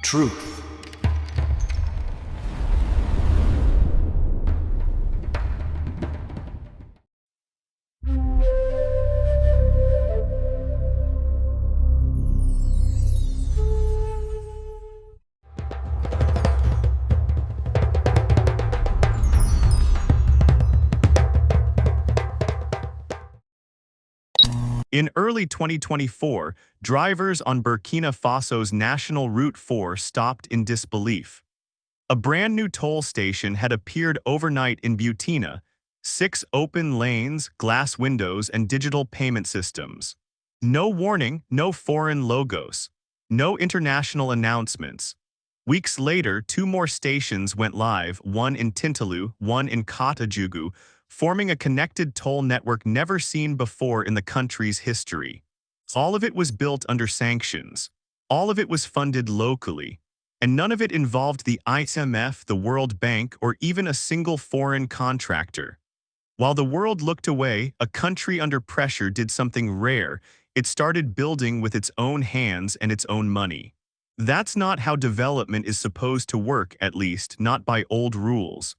Truth. In early 2024, drivers on Burkina Faso's National Route 4 stopped in disbelief. A brand new toll station had appeared overnight in Butina, 6 open lanes, glass windows, and digital payment systems. No warning, no foreign logos, no international announcements. Weeks later, 2 more stations went live, one in Tintalou, one in Katajugu, forming a connected toll network never seen before in the country's history. All of it was built under sanctions. All of it was funded locally. And none of it involved the IMF, the World Bank, or even a single foreign contractor. While the world looked away, a country under pressure did something rare. It started building with its own hands and its own money. That's not how development is supposed to work, at least not by old rules.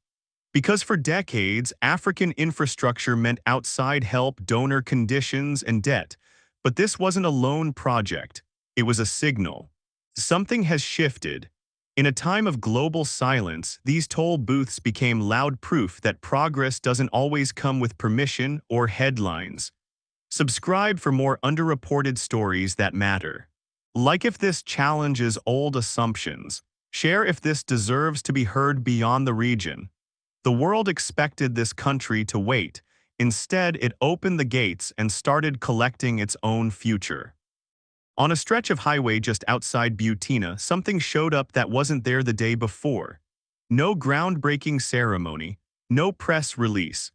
Because for decades, African infrastructure meant outside help, donor conditions, and debt. But this wasn't a lone project. It was a signal. Something has shifted. In a time of global silence, these toll booths became loud proof that progress doesn't always come with permission or headlines. Subscribe for more underreported stories that matter. Like if this challenges old assumptions. Share if this deserves to be heard beyond the region. The world expected this country to wait. Instead, it opened the gates and started collecting its own future. On a stretch of highway just outside Butina, something showed up that wasn't there the day before. No groundbreaking ceremony, no press release.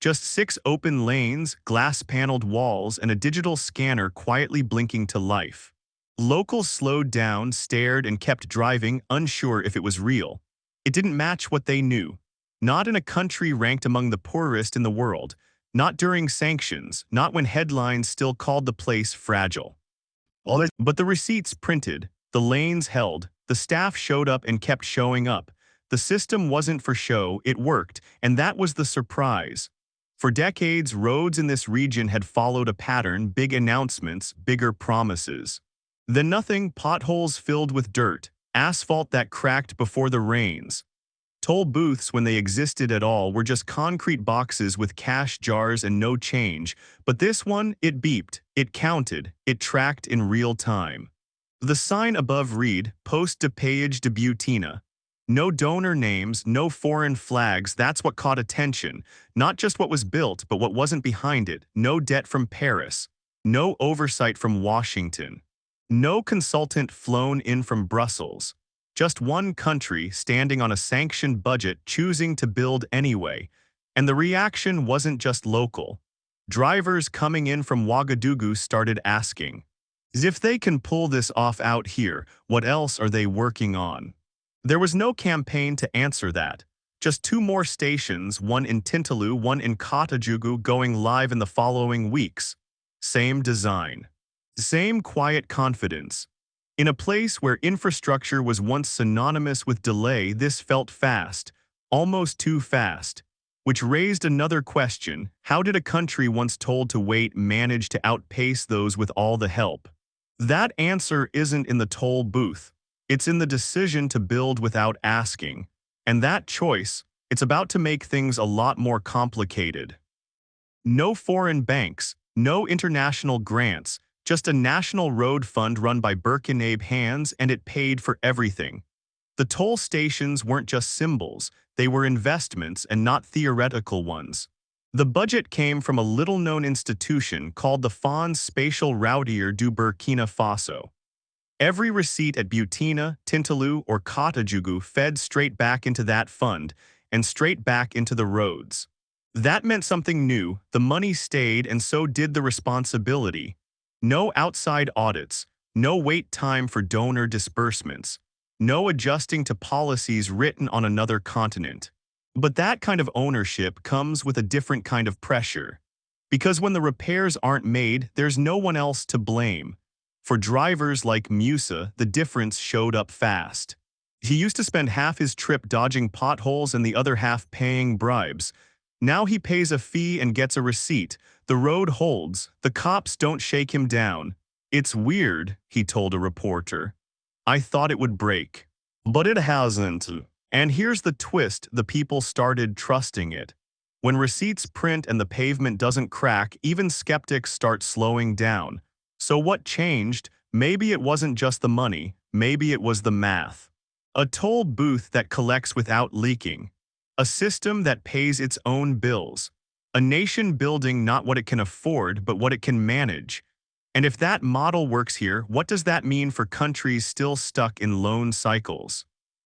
Just 6 open lanes, glass-paneled walls, and a digital scanner quietly blinking to life. Locals slowed down, stared, and kept driving, unsure if it was real. It didn't match what they knew. Not in a country ranked among the poorest in the world. Not during sanctions, not when headlines still called the place fragile. But the receipts printed, the lanes held, the staff showed up and kept showing up. The system wasn't for show, it worked, and that was the surprise. For decades, roads in this region had followed a pattern, big announcements, bigger promises. Then nothing, potholes filled with dirt, asphalt that cracked before the rains. Toll booths, when they existed at all, were just concrete boxes with cash jars and no change. But this one, it beeped, it counted, it tracked in real time. The sign above read, Poste de Payage de Butina. No donor names, no foreign flags, that's what caught attention. Not just what was built, but what wasn't behind it. No debt from Paris. No oversight from Washington. No consultant flown in from Brussels. Just one country standing on a sanctioned budget choosing to build anyway. And the reaction wasn't just local. Drivers coming in from Ouagadougou started asking, if they can pull this off out here, what else are they working on? There was no campaign to answer that. Just 2 more stations, one in Tintalou, one in Katajugu, going live in the following weeks. Same design. Same quiet confidence. In a place where infrastructure was once synonymous with delay, this felt fast, almost too fast. Which raised another question: how did a country once told to wait manage to outpace those with all the help? That answer isn't in the toll booth. It's in the decision to build without asking. And that choice, it's about to make things a lot more complicated. No foreign banks, no international grants, just a national road fund run by Burkina Faso hands, and it paid for everything. The toll stations weren't just symbols, they were investments and not theoretical ones. The budget came from a little-known institution called the Fonds Spatial Routier du Burkina Faso. Every receipt at Butina, Tintalou, or Katajugu fed straight back into that fund and straight back into the roads. That meant something new. The money stayed, and so did the responsibility. No outside audits, no wait time for donor disbursements, no adjusting to policies written on another continent. But that kind of ownership comes with a different kind of pressure. Because when the repairs aren't made, there's no one else to blame. For drivers like Musa, the difference showed up fast. He used to spend half his trip dodging potholes and the other half paying bribes. Now he pays a fee and gets a receipt. The road holds. The cops don't shake him down. It's weird, he told a reporter. I thought it would break. But it hasn't. And here's the twist, the people started trusting it. When receipts print and the pavement doesn't crack, even skeptics start slowing down. So what changed? Maybe it wasn't just the money, maybe it was the math. A toll booth that collects without leaking. A system that pays its own bills. A nation building not what it can afford, but what it can manage. And if that model works here, what does that mean for countries still stuck in loan cycles?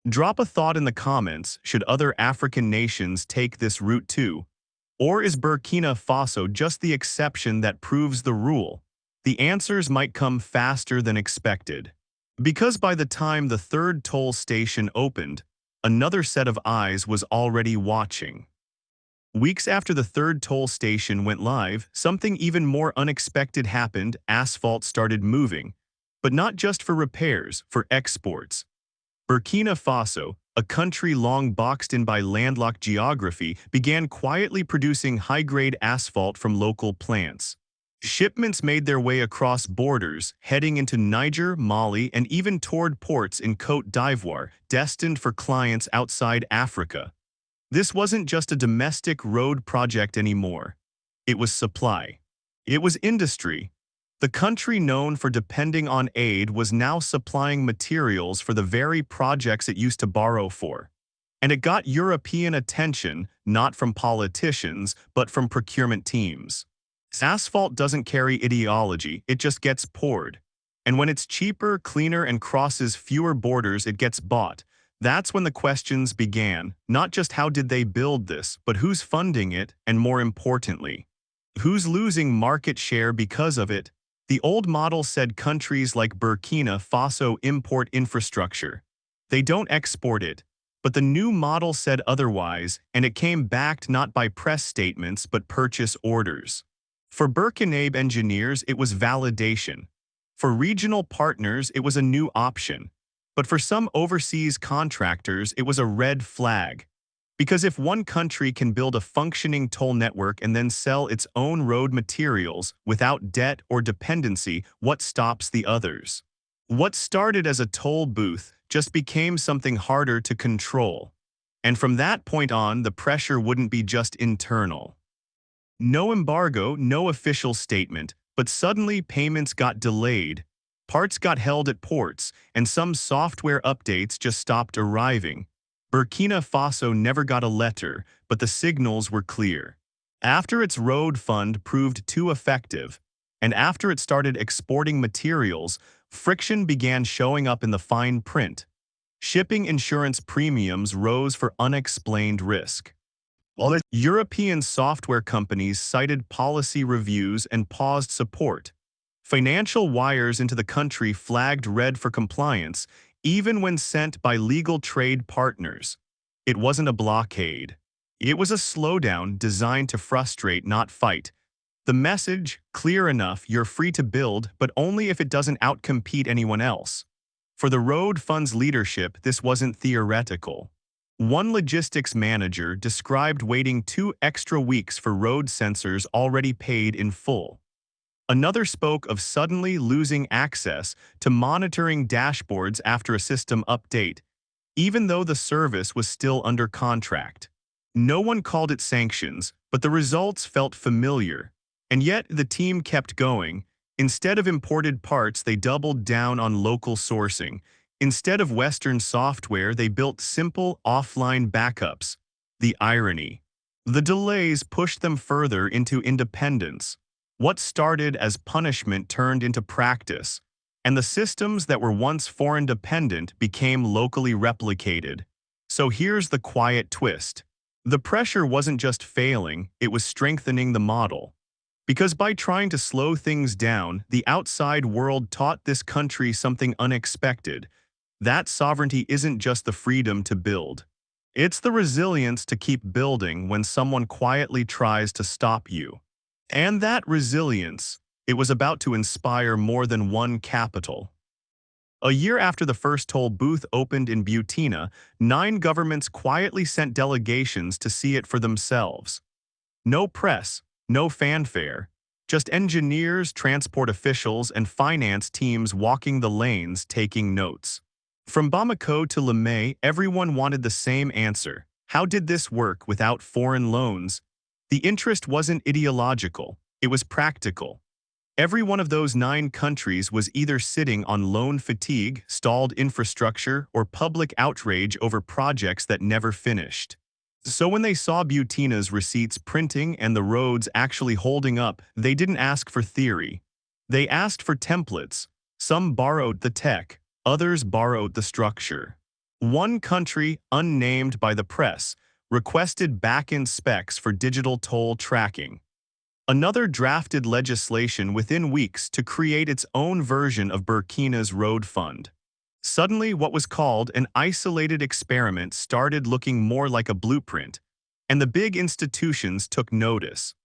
Drop a thought in the comments. Should other African nations take this route too? Or is Burkina Faso just the exception that proves the rule? The answers might come faster than expected. Because by the time the third toll station opened, another set of eyes was already watching. Weeks after the third toll station went live, something even more unexpected happened. Asphalt started moving. But not just for repairs, for exports. Burkina Faso, a country long boxed in by landlocked geography, began quietly producing high-grade asphalt from local plants. Shipments made their way across borders, heading into Niger, Mali, and even toward ports in Côte d'Ivoire, destined for clients outside Africa. This wasn't just a domestic road project anymore. It was supply. It was industry. The country known for depending on aid was now supplying materials for the very projects it used to borrow for. And it got European attention, not from politicians, but from procurement teams. Asphalt doesn't carry ideology, it just gets poured. And when it's cheaper, cleaner, and crosses fewer borders, it gets bought. That's when the questions began, not just how did they build this, but who's funding it, and more importantly, who's losing market share because of it. The old model said countries like Burkina Faso import infrastructure. They don't export it. But the new model said otherwise, and it came backed not by press statements but purchase orders. For Burkinabe engineers, it was validation. For regional partners, it was a new option. But for some overseas contractors, it was a red flag. Because if one country can build a functioning toll network and then sell its own road materials without debt or dependency, what stops the others? What started as a toll booth just became something harder to control. And from that point on, the pressure wouldn't be just internal. No embargo, no official statement, but suddenly payments got delayed, parts got held at ports, and some software updates just stopped arriving. Burkina Faso never got a letter, but the signals were clear. After its road fund proved too effective, and after it started exporting materials, friction began showing up in the fine print. Shipping insurance premiums rose for unexplained risk. While the European software companies cited policy reviews and paused support, financial wires into the country flagged red for compliance, even when sent by legal trade partners. It wasn't a blockade. It was a slowdown designed to frustrate, not fight. The message, clear enough, you're free to build, but only if it doesn't outcompete anyone else. For the road fund's leadership, this wasn't theoretical. One logistics manager described waiting 2 extra weeks for road sensors already paid in full. Another spoke of suddenly losing access to monitoring dashboards after a system update, even though the service was still under contract. No one called it sanctions, but the results felt familiar. And yet the team kept going. Instead of imported parts, they doubled down on local sourcing. Instead of Western software, they built simple offline backups. The irony. The delays pushed them further into independence. What started as punishment turned into practice, and the systems that were once foreign-dependent became locally replicated. So here's the quiet twist. The pressure wasn't just failing, it was strengthening the model. Because by trying to slow things down, the outside world taught this country something unexpected. That sovereignty isn't just the freedom to build. It's the resilience to keep building when someone quietly tries to stop you. And that resilience, It was about to inspire more than one capital. A year after the first toll booth opened in Burkina, 9 governments quietly sent delegations to see it for themselves. No press, no fanfare, just engineers, transport officials, and finance teams walking the lanes taking notes. From Bamako to Lomé, everyone wanted the same answer. How did this work without foreign loans? The interest wasn't ideological, it was practical. Every one of those 9 countries was either sitting on loan fatigue, stalled infrastructure, or public outrage over projects that never finished. So when they saw Butina's receipts printing and the roads actually holding up, they didn't ask for theory. They asked for templates. Some borrowed the tech, others borrowed the structure. One country, unnamed by the press, requested back-end specs for digital toll tracking. Another drafted legislation within weeks to create its own version of Burkina's road fund. Suddenly, what was called an isolated experiment started looking more like a blueprint, and the big institutions took notice.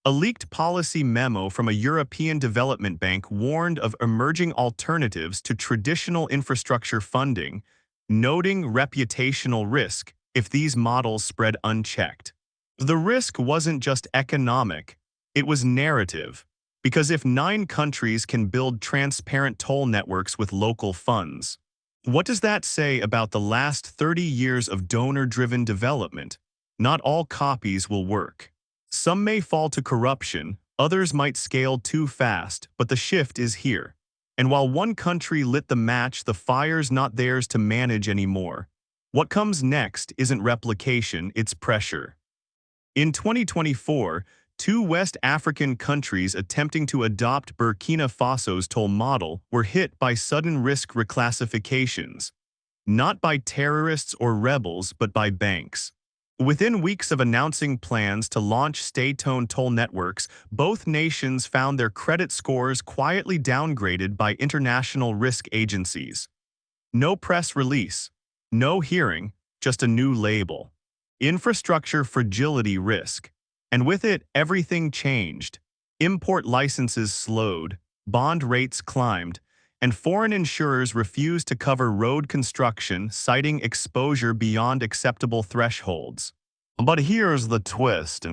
A leaked policy memo from a European Development Bank warned of emerging alternatives to traditional infrastructure funding, noting reputational risk if these models spread unchecked. The risk wasn't just economic, it was narrative, because if 9 countries can build transparent toll networks with local funds, what does that say about the last 30 years of donor-driven development? Not all copies will work. Some may fall to corruption, others might scale too fast, but the shift is here. And while one country lit the match, the fire's not theirs to manage anymore. What comes next isn't replication, it's pressure. In 2024, 2 West African countries attempting to adopt Burkina Faso's toll model were hit by sudden risk reclassifications, not by terrorists or rebels, but by banks. Within weeks of announcing plans to launch state-owned toll networks, both nations found their credit scores quietly downgraded by international risk agencies. No press release, no hearing, just a new label. Infrastructure fragility risk. And with it, everything changed. Import licenses slowed, bond rates climbed, and foreign insurers refused to cover road construction, citing exposure beyond acceptable thresholds. But here's the twist.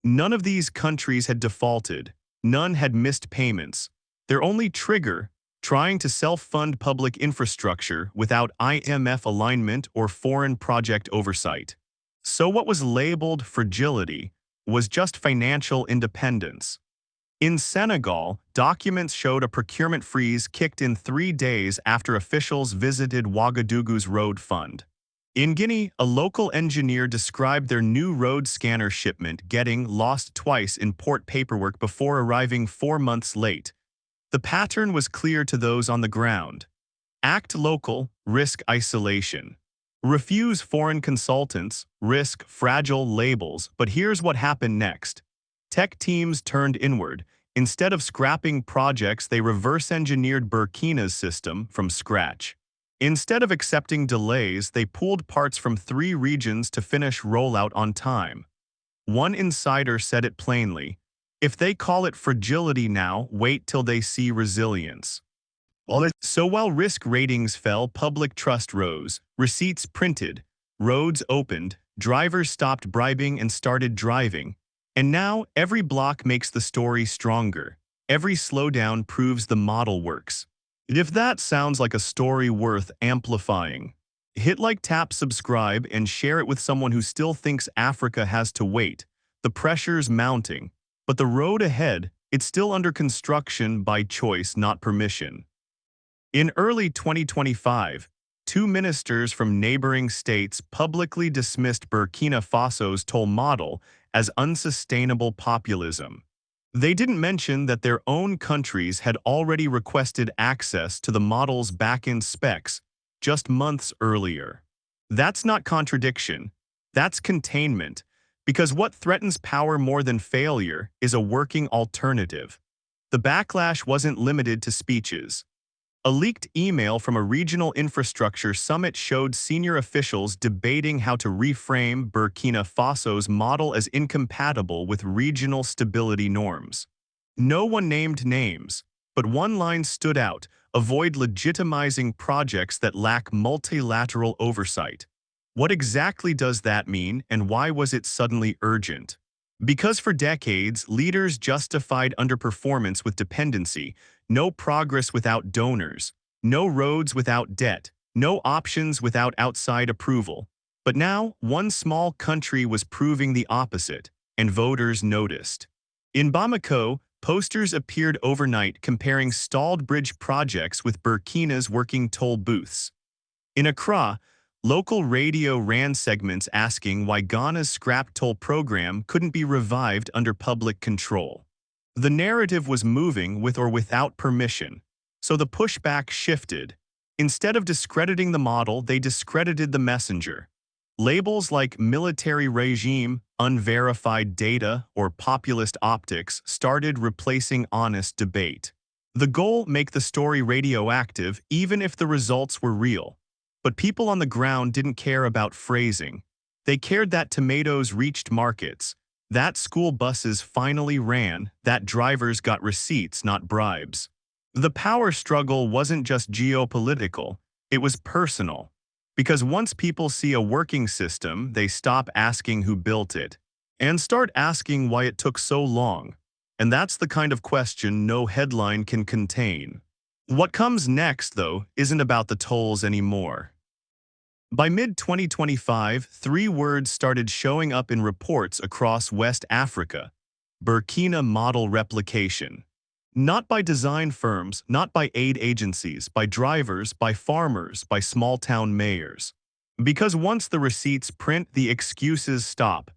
None of these countries had defaulted. None had missed payments. Their only trigger, trying to self-fund public infrastructure without IMF alignment or foreign project oversight. So what was labeled fragility was just financial independence. In Senegal, documents showed a procurement freeze kicked in 3 days after officials visited Ouagadougou's road fund. In Guinea, a local engineer described their new road scanner shipment getting lost twice in port paperwork before arriving 4 months late. The pattern was clear to those on the ground. Act local, risk isolation. Refuse foreign consultants, risk fragile labels, but here's what happened next. Tech teams turned inward. Instead of scrapping projects, they reverse-engineered Burkina's system from scratch. Instead of accepting delays, they pooled parts from 3 regions to finish rollout on time. One insider said it plainly, if they call it fragility now, wait till they see resilience. So while risk ratings fell, public trust rose, receipts printed, roads opened, drivers stopped bribing and started driving. And now, every block makes the story stronger. Every slowdown proves the model works. If that sounds like a story worth amplifying, hit like, tap, subscribe, and share it with someone who still thinks Africa has to wait. The pressure's mounting, but the road ahead, it's still under construction by choice, not permission. In early 2025, 2 ministers from neighboring states publicly dismissed Burkina Faso's toll model as unsustainable populism. They didn't mention that their own countries had already requested access to the model's back-end specs just months earlier. That's not contradiction, that's containment, because what threatens power more than failure is a working alternative. The backlash wasn't limited to speeches. A leaked email from a regional infrastructure summit showed senior officials debating how to reframe Burkina Faso's model as incompatible with regional stability norms. No one named names, but one line stood out: avoid legitimizing projects that lack multilateral oversight. What exactly does that mean, and why was it suddenly urgent? Because for decades, leaders justified underperformance with dependency: no progress without donors, no roads without debt, no options without outside approval. But now, one small country was proving the opposite, and voters noticed. In Bamako, posters appeared overnight comparing stalled bridge projects with Burkina's working toll booths. In Accra, local radio ran segments asking why Ghana's scrap toll program couldn't be revived under public control. The narrative was moving with or without permission, so the pushback shifted. Instead of discrediting the model, they discredited the messenger. Labels like military regime, unverified data, or populist optics started replacing honest debate. The goal: make the story radioactive even if the results were real. But people on the ground didn't care about phrasing. They cared that tomatoes reached markets, that school buses finally ran, that drivers got receipts, not bribes. The power struggle wasn't just geopolitical, it was personal. Because once people see a working system, they stop asking who built it and start asking why it took so long. And that's the kind of question no headline can contain. What comes next, though, isn't about the tolls anymore. By mid-2025, three words started showing up in reports across West Africa: Burkina model replication. Not by design firms, not by aid agencies, by drivers, by farmers, by small-town mayors. Because once the receipts print, the excuses stop.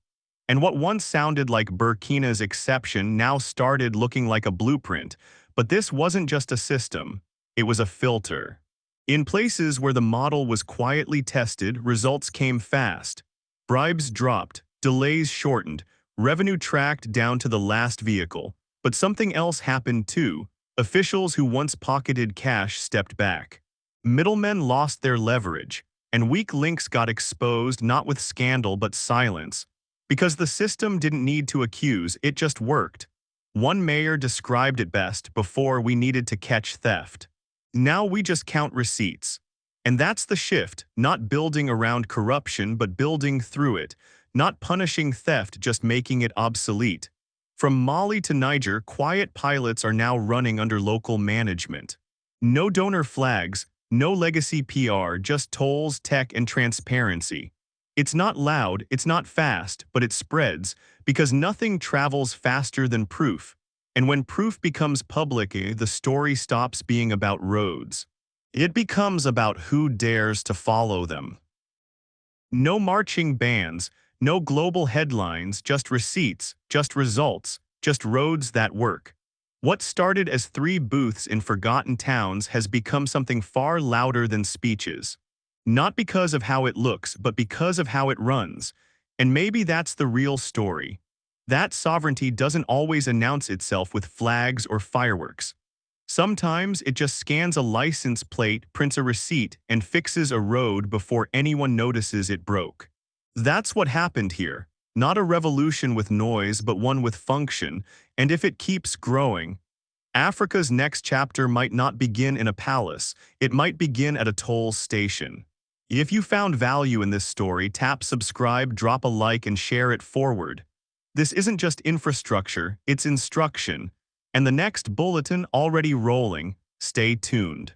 And what once sounded like Burkina's exception now started looking like a blueprint. But this wasn't just a system, it was a filter. In places where the model was quietly tested, results came fast. Bribes dropped, delays shortened, revenue tracked down to the last vehicle. But something else happened too. Officials who once pocketed cash stepped back. Middlemen lost their leverage, and weak links got exposed, not with scandal but silence. Because the system didn't need to accuse, it just worked. One mayor described it best: before we needed to catch theft. Now we just count receipts. And that's the shift: not building around corruption but building through it, not punishing theft, just making it obsolete. From Mali to Niger, quiet pilots are now running under local management. No donor flags, no legacy PR, just tolls, tech, and transparency. It's not loud, it's not fast, but it spreads, because nothing travels faster than proof. And when proof becomes public, the story stops being about roads. It becomes about who dares to follow them. No marching bands, no global headlines, just receipts, just results, just roads that work. What started as 3 booths in forgotten towns has become something far louder than speeches. Not because of how it looks, but because of how it runs. And maybe that's the real story. That sovereignty doesn't always announce itself with flags or fireworks. Sometimes it just scans a license plate, prints a receipt, and fixes a road before anyone notices it broke. That's what happened here. Not a revolution with noise, but one with function. And if it keeps growing, Africa's next chapter might not begin in a palace. It might begin at a toll station. If you found value in this story, tap subscribe, drop a like, and share it forward. This isn't just infrastructure, it's instruction. And the next bulletin already rolling. Stay tuned.